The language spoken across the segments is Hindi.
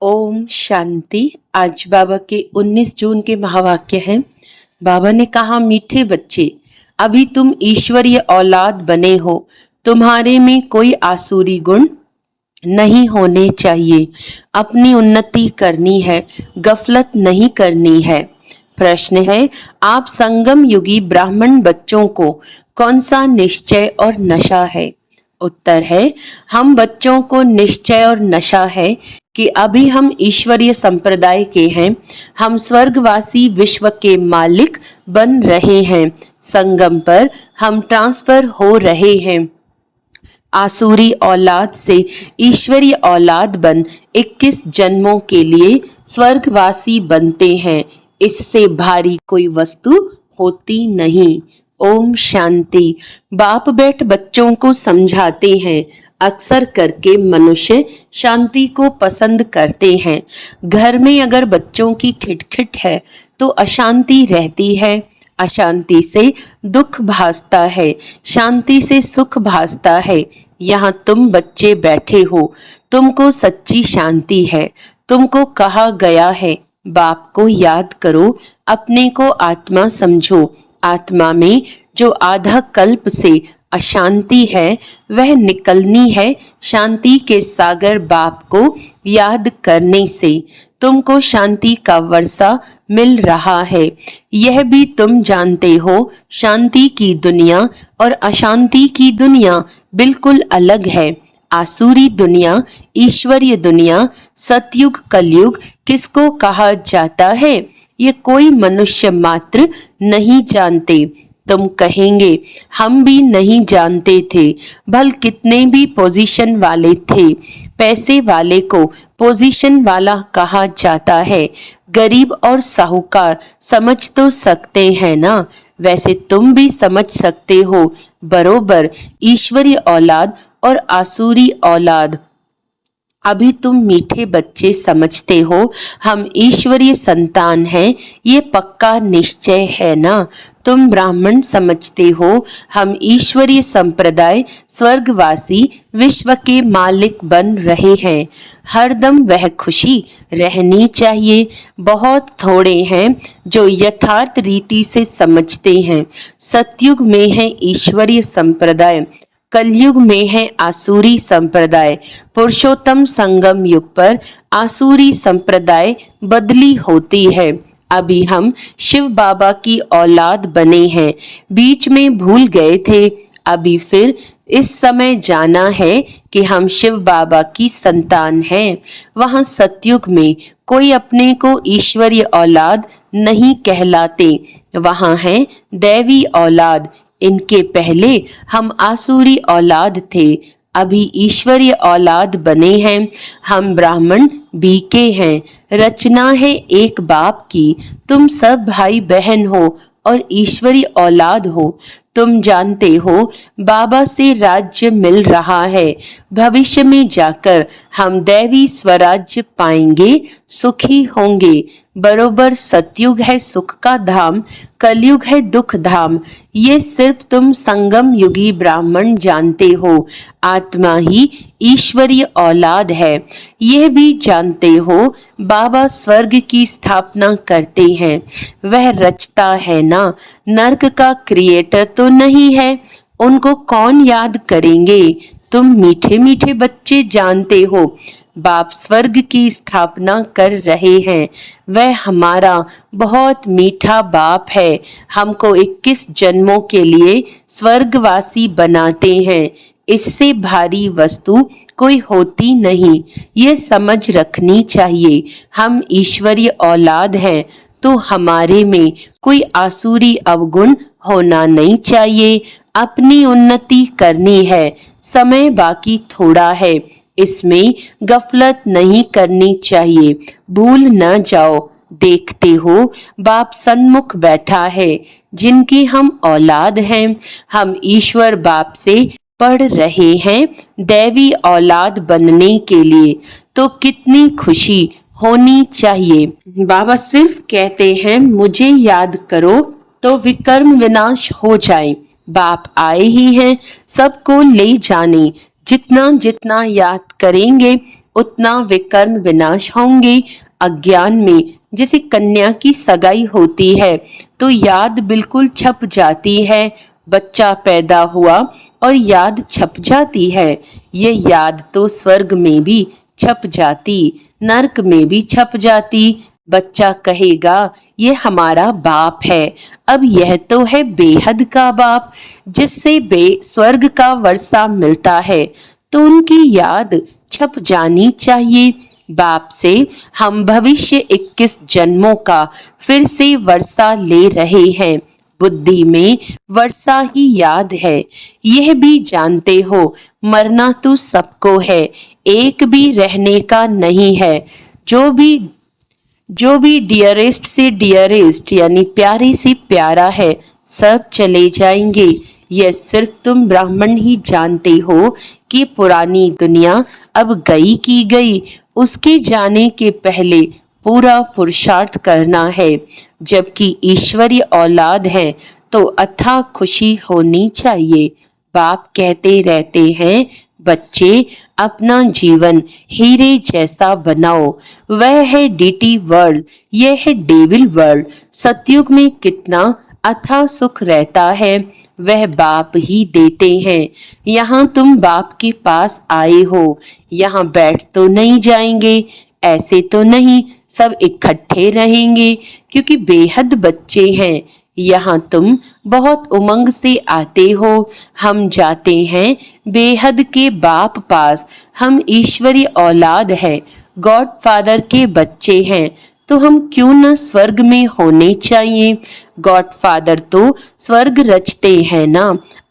ओम शांति। आज बाबा के 19 जून के महावाक्य हैं। बाबा ने कहा, मीठे बच्चे, अभी तुम ईश्वरीय औलाद बने हो। तुम्हारे में कोई आसुरी गुण नहीं होने चाहिए। अपनी उन्नति करनी है, गफलत नहीं करनी है। प्रश्न है, आप संगम युगी ब्राह्मण बच्चों को कौन सा निश्चय और नशा है? उत्तर है, हम बच्चों को निश्चय और नशा है कि अभी हम ईश्वरीय संप्रदाय के हैं। हम स्वर्गवासी विश्व के मालिक बन रहे हैं। संगम पर हम ट्रांसफर हो रहे हैं। आसुरी औलाद से ईश्वरीय औलाद बन 21 जन्मों के लिए स्वर्गवासी बनते हैं। इससे भारी कोई वस्तु होती नहीं। ओम शांति। बाप बैठ बच्चों को समझाते हैं। अक्सर करके मनुष्य शांति को पसंद करते हैं। घर में अगर बच्चों की खिटखिट है तो अशांति रहती है। अशांति से दुख भासता है, शांति से सुख भासता है। यहाँ तुम बच्चे बैठे हो, तुमको सच्ची शांति है। तुमको कहा गया है, बाप को याद करो, अपने को आत्मा समझो। आत्मा में जो आधा कल्प से अशांति है वह निकलनी है शांति के सागर बाप को याद करने से। तुमको शांति का वर्षा मिल रहा है। यह भी तुम जानते हो, शांति की दुनिया और अशांति की दुनिया बिल्कुल अलग है। आसुरी दुनिया, ईश्वरीय दुनिया, सतयुग कलयुग किसको कहा जाता है, ये कोई मनुष्य मात्र नहीं जानते। तुम कहेंगे, हम भी नहीं जानते थे। भल कितने भी पोजीशन वाले थे। पैसे वाले को पोजीशन वाला कहा जाता है। गरीब और साहूकार समझ तो सकते हैं ना। वैसे तुम भी समझ सकते हो बरोबर, ईश्वरीय औलाद और आसुरी औलाद। अभी तुम मीठे बच्चे समझते हो हम ईश्वरीय संतान हैं, ये पक्का निश्चय है ना। तुम ब्राह्मण समझते हो हम ईश्वरीय संप्रदाय स्वर्गवासी विश्व के मालिक बन रहे हैं। हरदम वह खुशी रहनी चाहिए। बहुत थोड़े हैं जो यथार्थ रीति से समझते हैं। सतयुग में है ईश्वरीय संप्रदाय, कलयुग में है आसुरी संप्रदाय। पुरुषोत्तम संगम युग पर आसुरी संप्रदाय बदली होती है। अभी हम शिव बाबा की औलाद बने हैं, बीच में भूल गए थे। अभी फिर इस समय जाना है कि हम शिव बाबा की संतान हैं। वहाँ सतयुग में कोई अपने को ईश्वरीय औलाद नहीं कहलाते। वहाँ है दैवी औलाद। इनके पहले हम आसुरी औलाद थे, अभी ईश्वरीय औलाद बने हैं। हम ब्राह्मण बीके हैं। रचना है एक बाप की। तुम सब भाई बहन हो और ईश्वरीय औलाद हो। तुम जानते हो बाबा से राज्य मिल रहा है। भविष्य में जाकर हम दैवी स्वराज्य पाएंगे, सुखी होंगे। बरोबर सतयुग है सुख का धाम, कलयुग है दुख धाम। ये सिर्फ तुम संगम युगी ब्राह्मण जानते हो। आत्मा ही ईश्वरीय औलाद है। यह भी जानते हो बाबा स्वर्ग की स्थापना करते हैं। वह रचता है ना, नर्क का क्रिएटर तो नहीं है। उनको कौन याद करेंगे। तुम मीठे मीठे बच्चे जानते हो बाप स्वर्ग की स्थापना कर रहे हैं। वह हमारा बहुत मीठा बाप है। हमको 21 जन्मों के लिए स्वर्गवासी बनाते हैं। इससे भारी वस्तु कोई होती नहीं। ये समझ रखनी चाहिए। हम ईश्वरीय औलाद हैं तो हमारे में कोई आसुरी अवगुण होना नहीं चाहिए। अपनी उन्नति करनी है। समय बाकी थोड़ा है, इसमें गफलत नहीं करनी चाहिए। भूल न जाओ। देखते हो बाप सन्मुख बैठा है। जिनकी हम औलाद हैं, हम ईश्वर बाप से पढ़ रहे हैं दैवी औलाद बनने के लिए। तो कितनी खुशी होनी चाहिए। बाबा सिर्फ कहते हैं मुझे याद करो तो विकर्म विनाश हो जाए। बाप आए ही हैं सबको ले जाने। जितना जितना याद करेंगे उतना वे कर्म विनाश होंगे। अज्ञान में जैसे कन्या की सगाई होती है तो याद बिल्कुल छप जाती है। बच्चा पैदा हुआ और याद छप जाती है। ये याद तो स्वर्ग में भी छप जाती, नरक में भी छप जाती। बच्चा कहेगा ये हमारा बाप है। अब यह तो है बेहद का बाप, जिससे स्वर्ग का वर्षा मिलता है, तो उनकी याद छप जानी चाहिए। बाप से हम भविष्य 21 जन्मों का फिर से वर्षा ले रहे हैं। बुद्धि में वर्षा ही याद है। यह भी जानते हो मरना तो सबको है, एक भी रहने का नहीं है। जो भी डियरेस्ट से डियरेस्ट यानी प्यारे से प्यारा है, सब चले जाएंगे। यह सिर्फ तुम ब्राह्मण ही जानते हो कि पुरानी दुनिया अब गई की गई, उसके जाने के पहले पूरा पुरुषार्थ करना है। जबकि ईश्वरीय औलाद है तो अथाह खुशी होनी चाहिए। बाप कहते रहते हैं, बच्चे अपना जीवन हीरे जैसा बनाओ। वह है डीटी वर्ल्ड, यह है डेविल वर्ल्ड। सतयुग में कितना अथाह सुख रहता है, वह बाप ही देते हैं। यहाँ तुम बाप के पास आए हो, यहाँ बैठ तो नहीं जाएंगे, ऐसे तो नहीं सब इकट्ठे रहेंगे, क्योंकि बेहद बच्चे हैं। यहाँ तुम बहुत उमंग से आते हो। हम जाते हैं बेहद के बाप पास। हम ईश्वरी औलाद हैं, गॉड फादर के बच्चे हैं, तो हम क्यों न स्वर्ग में होने चाहिए। गॉड फादर तो स्वर्ग रचते हैं ना।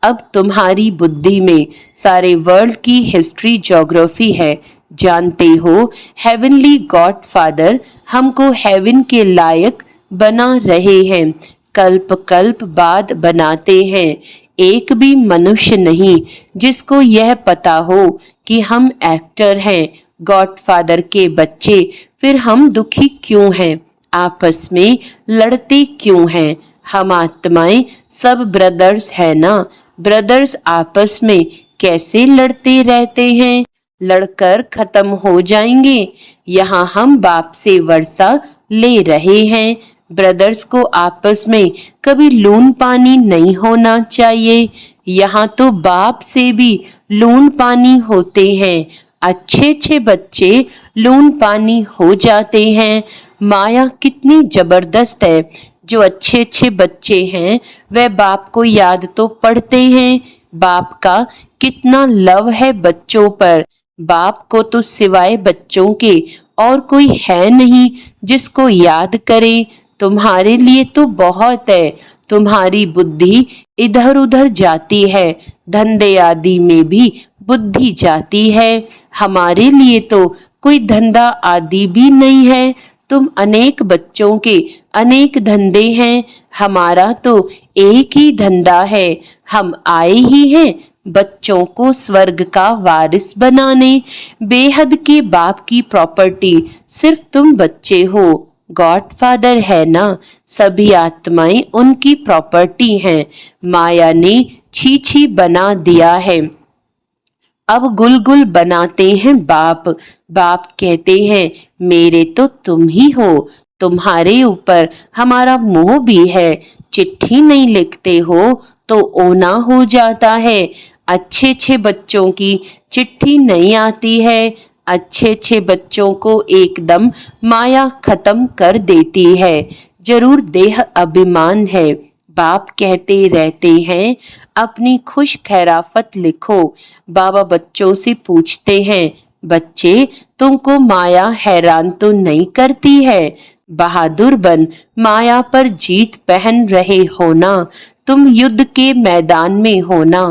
अब तुम्हारी बुद्धि में सारे वर्ल्ड की हिस्ट्री ज्योग्राफी है। जानते हो हेवनली गॉड फादर हमको हेवन के लायक बना रहे हैं, कल्प कल्प बाद बनाते हैं। एक भी मनुष्य नहीं जिसको यह पता हो कि हम एक्टर हैं, गॉड फादर के बच्चे। फिर हम दुखी क्यों हैं, आपस में लड़ते क्यों हैं। हम आत्माएं सब ब्रदर्स है ना। ब्रदर्स आपस में कैसे लड़ते रहते हैं, लड़कर खत्म हो जाएंगे। यहाँ हम बाप से वर्षा ले रहे हैं। ब्रदर्स को आपस में कभी लून पानी नहीं होना चाहिए। यहाँ तो बाप से भी लून पानी होते हैं। अच्छे अच्छे बच्चे लून पानी हो जाते हैं। माया कितनी जबरदस्त है। जो अच्छे अच्छे बच्चे हैं वह बाप को याद तो पढ़ते हैं। बाप का कितना लव है बच्चों पर। बाप को तो सिवाय बच्चों के और कोई है नहीं जिसको याद करे। तुम्हारे लिए तो बहुत है। तुम्हारी बुद्धि इधर उधर जाती है, धंधे आदि में भी बुद्धि जाती है। हमारे लिए तो कोई धंधा आदि भी नहीं है। तुम अनेक बच्चों के अनेक धंधे हैं, हमारा तो एक ही धंधा है। हम आए ही हैं बच्चों को स्वर्ग का वारिस बनाने। बेहद के बाप की प्रॉपर्टी सिर्फ तुम बच्चे हो। गॉड फादर है ना, सभी आत्माएं उनकी प्रॉपर्टी हैं। माया ने छी बना दिया है, अब गुल बनाते हैं बाप। बाप कहते हैं मेरे तो तुम ही हो, तुम्हारे ऊपर हमारा मोह भी है। चिट्ठी नहीं लिखते हो तो ओना हो जाता है। अच्छे अच्छे बच्चों की चिट्ठी नहीं आती है। अच्छे अच्छे बच्चों को एकदम माया खत्म कर देती है। जरूर देह अभिमान है। बाप कहते रहते हैं अपनी खुश खैराफत लिखो। बाबा बच्चों से पूछते हैं बच्चे तुमको माया हैरान तो नहीं करती है। बहादुर बन माया पर जीत पहन रहे हो ना। तुम युद्ध के मैदान में हो ना।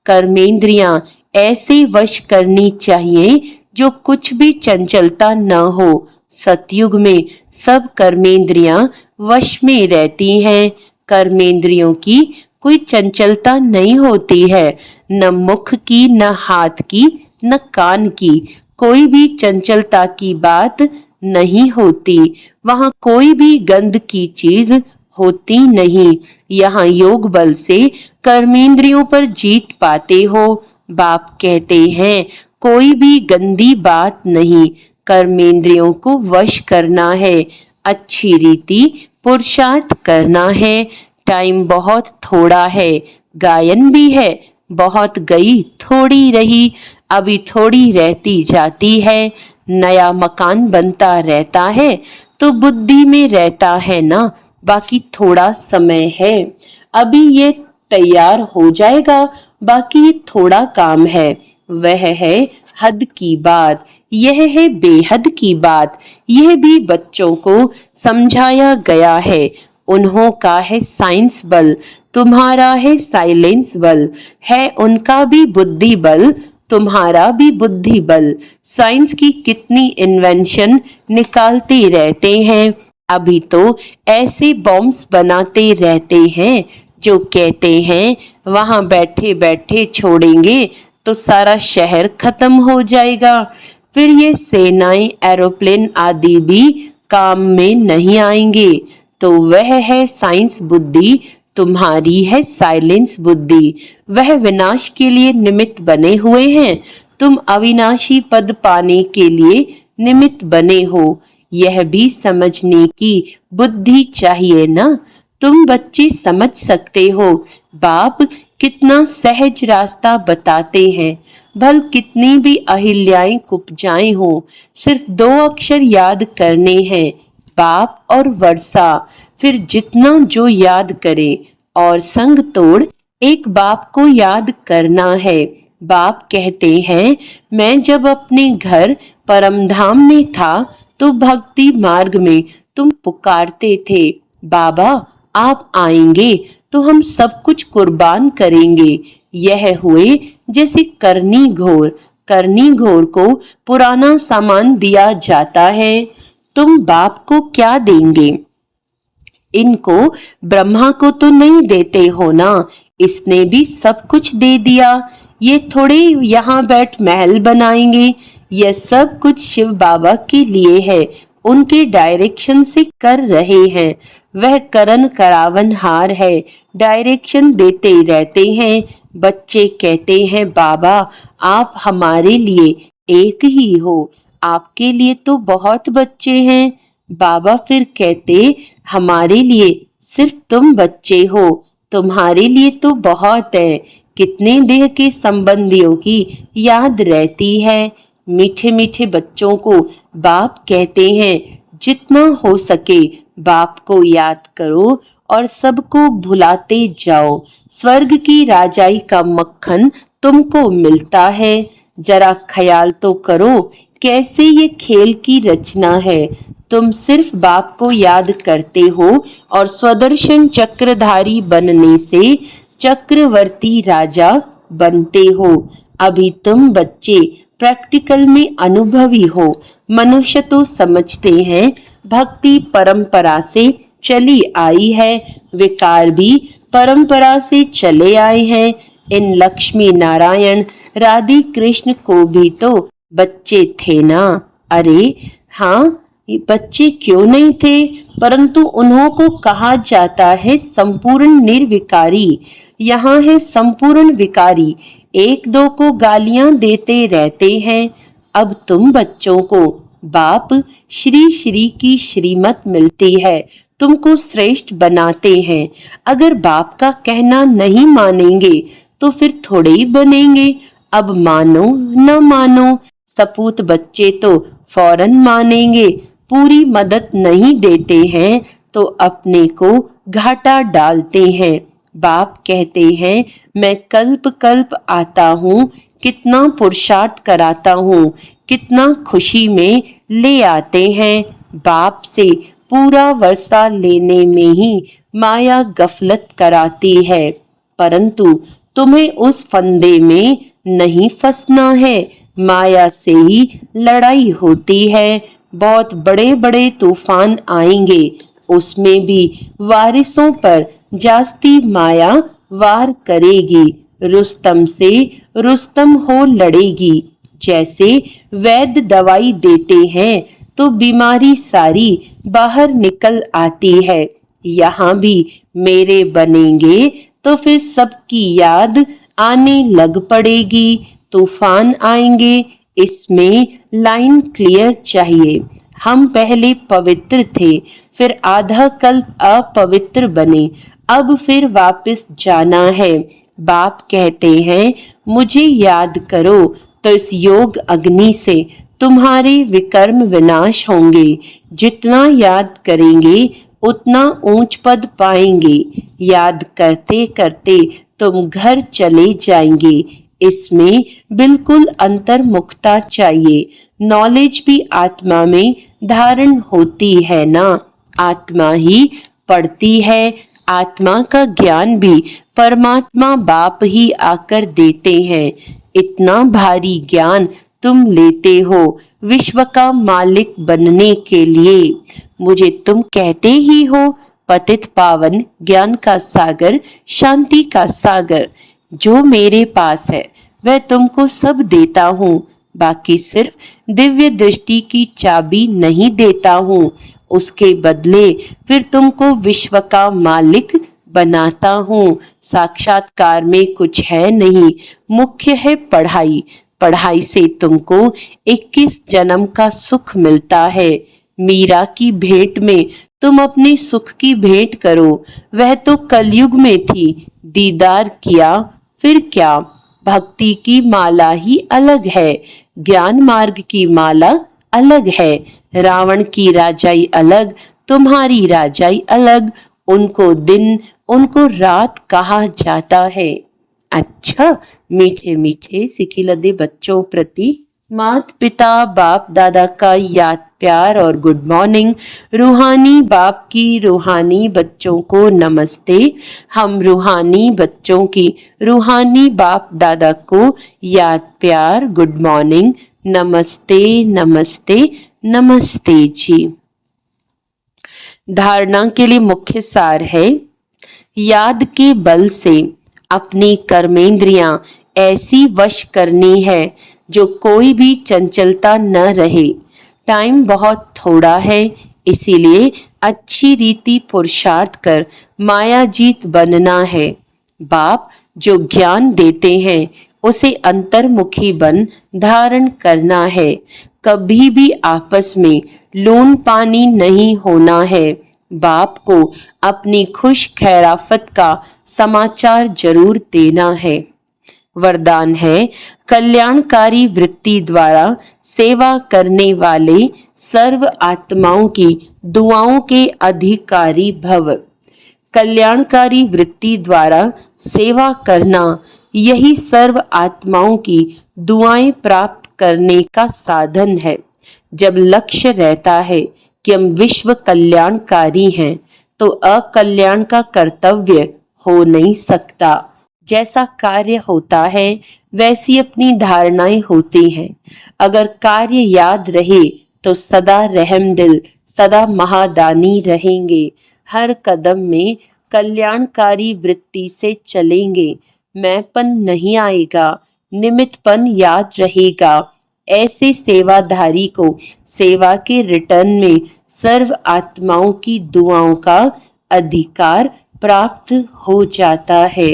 कर्मेंद्रियां ऐसे वश करनी चाहिए जो कुछ भी चंचलता न हो। सतयुग में सब कर्मेंद्रियां वश में रहती हैं। कर्मेंद्रियों की कोई चंचलता नहीं होती है, न मुख की, न हाथ की, न कान की। कोई भी चंचलता की बात नहीं होती। वहां कोई भी गंध की चीज होती नहीं। यहाँ योग बल से कर्मेंद्रियों पर जीत पाते हो। बाप कहते हैं कोई भी गंदी बात नहीं, कर्मेंद्रियों को वश करना है, अच्छी रीति पुरुषार्थ करना है। टाइम बहुत थोड़ा है, गायन भी है, बहुत गई थोड़ी रही, अभी थोड़ी रहती जाती है। नया मकान बनता रहता है तो बुद्धि में रहता है ना, बाकी थोड़ा समय है, अभी ये तैयार हो जाएगा, बाकी ये थोड़ा काम है। वह है हद की बात, यह है बेहद की बात। यह भी बच्चों को समझाया गया है। उन्हों का है साइंस बल, तुम्हारा है साइलेंस बल, है उनका भी बुद्धि बल, तुम्हारा भी बुद्धि बल। साइंस की कितनी इन्वेंशन निकालते रहते हैं, अभी तो ऐसे बॉम्ब्स बनाते रहते हैं जो कहते हैं वहां बैठे बैठे छोड़ेंगे तो सारा शहर खत्म हो जाएगा। फिर ये सेनाएं, एरोप्लेन आदि भी काम में नहीं आएंगे। तो वह है साइंस बुद्धि, तुम्हारी है साइलेंस बुद्धि। वह विनाश के लिए निमित्त बने हुए हैं, तुम अविनाशी पद पाने के लिए निमित्त बने हो। यह भी समझने की बुद्धि चाहिए ना। तुम बच्चे समझ सकते हो, बाप कितना सहज रास्ता बताते हैं। भल कितनी भी अहिल्याएं कुपजाएं हो, सिर्फ 2 अक्षर याद करने हैं, बाप और वर्षा। फिर जितना जो याद करे और संग तोड़ एक बाप को याद करना है। बाप कहते हैं, मैं जब अपने घर परमधाम में था तो भक्ति मार्ग में तुम पुकारते थे, बाबा आप आएंगे तो हम सब कुछ कुर्बान करेंगे। यह हुए जैसे करनी घोर को पुराना सामान दिया जाता है। तुम बाप को क्या देंगे? इनको ब्रह्मा को तो नहीं देते हो ना, इसने भी सब कुछ दे दिया। ये थोड़े यहाँ बैठ महल बनाएंगे, यह सब कुछ शिव बाबा के लिए है, उनके डायरेक्शन से कर रहे हैं। वह करन करावन हार है, डायरेक्शन देते रहते हैं। बच्चे कहते हैं, बाबा आप हमारे लिए एक ही हो, आपके लिए तो बहुत बच्चे हैं। बाबा फिर कहते, हमारे लिए सिर्फ तुम बच्चे हो, तुम्हारे लिए तो बहुत है। कितने देह के संबंधियों की याद रहती है। मीठे मीठे बच्चों को बाप कहते हैं, जितना हो सके बाप को याद करो और सबको भुलाते जाओ। स्वर्ग की राजाई का मक्खन तुमको मिलता है। जरा ख्याल तो करो कैसे ये खेल की रचना है। तुम सिर्फ बाप को याद करते हो और स्वदर्शन चक्रधारी बनने से चक्रवर्ती राजा बनते हो। अभी तुम बच्चे प्रैक्टिकल में अनुभवी हो। मनुष्य तो समझते हैं भक्ति परंपरा से चली आई है, विकार भी परंपरा से चले आए हैं। इन लक्ष्मी नारायण राधे कृष्ण को भी तो बच्चे थे ना। अरे हाँ, ये बच्चे क्यों नहीं थे, परंतु उन्हों को कहा जाता है संपूर्ण निर्विकारी। यहाँ है संपूर्ण विकारी, एक दो को गालियां देते रहते हैं। अब तुम बच्चों को बाप श्री श्री की श्रीमत मिलती है, तुमको श्रेष्ठ बनाते हैं। अगर बाप का कहना नहीं मानेंगे तो फिर थोड़े ही बनेंगे। अब मानो न मानो, सपूत बच्चे तो फौरन मानेंगे। पूरी मदद नहीं देते हैं तो अपने को घाटा डालते हैं। बाप कहते हैं, मैं कल्प कल्प आता हूँ, कितना पुरुषार्थ कराता हूँ, कितना खुशी में ले आते हैं। बाप से पूरा वर्षा लेने में ही माया गफलत कराती है, परंतु तुम्हें उस फंदे में नहीं फंसना है। माया से ही लड़ाई होती है। बहुत बड़े बड़े तूफान आएंगे, उसमें भी वारिसों पर जास्ती माया वार करेगी। रुस्तम से रुस्तम हो लड़ेगी। जैसे वैद्य दवाई देते हैं तो बीमारी सारी बाहर निकल आती है। यहाँ भी मेरे बनेंगे तो फिर सबकी याद आने लग पड़ेगी। तूफान आएंगे, इसमें लाइन क्लियर चाहिए। हम पहले पवित्र थे, फिर आधा कल्प अपवित्र बने, अब फिर वापस जाना है। बाप कहते हैं मुझे याद करो, तो इस योग अग्नि से तुम्हारे विकर्म विनाश होंगे। जितना याद करेंगे उतना ऊंच पद पाएंगे। याद करते करते तुम घर चले जाएंगे। इसमें बिल्कुल अंतर्मुखता चाहिए। नॉलेज भी आत्मा में धारण होती है ना, आत्मा ही पढ़ती है। आत्मा का ज्ञान भी परमात्मा बाप ही आकर देते हैं। इतना भारी ज्ञान तुम लेते हो विश्व का मालिक बनने के लिए। मुझे तुम कहते ही हो पतित पावन, ज्ञान का सागर, शांति का सागर। जो मेरे पास है वह तुमको सब देता हूँ, बाकी सिर्फ दिव्य दृष्टि की चाबी नहीं देता हूँ। उसके बदले फिर तुमको विश्व का मालिक बनाता हूँ। साक्षात्कार में कुछ है नहीं, मुख्य है पढ़ाई। पढ़ाई से तुमको 21 जन्म का सुख मिलता है। मीरा की भेंट में तुम अपने सुख की भेंट करो। वह तो कलयुग में थी, दीदार किया फिर क्या। भक्ति की माला ही अलग है, ज्ञान मार्ग की माला अलग है। रावण की राजाई अलग, तुम्हारी राजाई अलग। उनको दिन, उनको रात कहा जाता है। अच्छा, मीठे मीठे सिखिलदे बच्चों प्रति माता पिता बाप दादा का याद प्यार और गुड मॉर्निंग। रूहानी बाप की रूहानी बच्चों को नमस्ते। हम रूहानी बच्चों की रूहानी बाप दादा को याद प्यार गुड मॉर्निंग, नमस्ते नमस्ते नमस्ते जी। धारणा के लिए मुख्य सार है, याद के बल से अपनी कर्मेंद्रियां ऐसी वश करनी है जो कोई भी चंचलता न रहे। टाइम बहुत थोड़ा है, इसीलिए अच्छी रीति पुरुषार्थ कर मायाजीत बनना है। बाप जो ज्ञान देते हैं उसे अंतर्मुखी बन धारण करना है। कभी भी आपस में लून पानी नहीं होना है। बाप को अपनी खुश खैराफत का समाचार जरूर देना है। वरदान है, कल्याणकारी वृत्ति द्वारा सेवा करने वाले सर्व आत्माओं की दुआओं के अधिकारी भव। कल्याणकारी वृत्ति द्वारा सेवा करना, यही सर्व आत्माओं की दुआएं प्राप्त करने का साधन है। जब लक्ष्य रहता है कि हम विश्व कल्याणकारी हैं, तो अकल्याण का कर्तव्य हो नहीं सकता। जैसा कार्य होता है वैसी अपनी धारणाएं होती हैं। अगर कार्य याद रहे तो सदा रहमदिल, सदा महादानी रहेंगे। हर कदम में कल्याणकारी वृत्ति से चलेंगे। मैंपन नहीं आएगा, निमित्तपन याद रहेगा। ऐसे सेवाधारी को सेवा के रिटर्न में सर्व आत्माओं की दुआओं का अधिकार प्राप्त हो जाता है।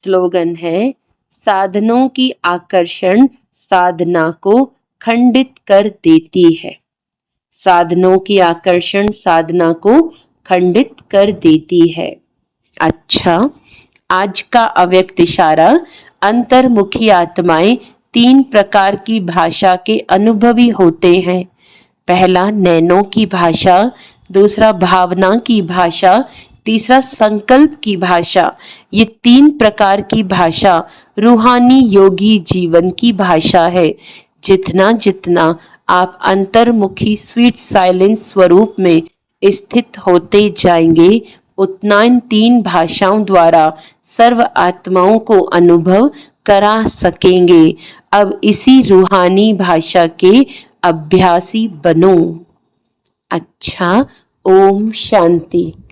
स्लोगन है, साधनों की आकर्षण साधना को खंडित कर देती है। साधनों की आकर्षण साधना को खंडित कर देती है। अच्छा, आज का अव्यक्त इशारा, अंतर्मुखी आत्माएं 3 प्रकार की भाषा के अनुभवी होते हैं। पहला नैनों की भाषा, दूसरा भावना की भाषा, तीसरा संकल्प की भाषा। ये 3 प्रकार की भाषा रूहानी योगी जीवन की भाषा है। जितना जितना आप अंतर्मुखी स्वीट साइलेंस स्वरूप में स्थित होते जाएंगे, उतना इन 3 भाषाओं द्वारा सर्व आत्माओं को अनुभव करा सकेंगे। अब इसी रूहानी भाषा के अभ्यासी बनो। अच्छा, ओम शांति।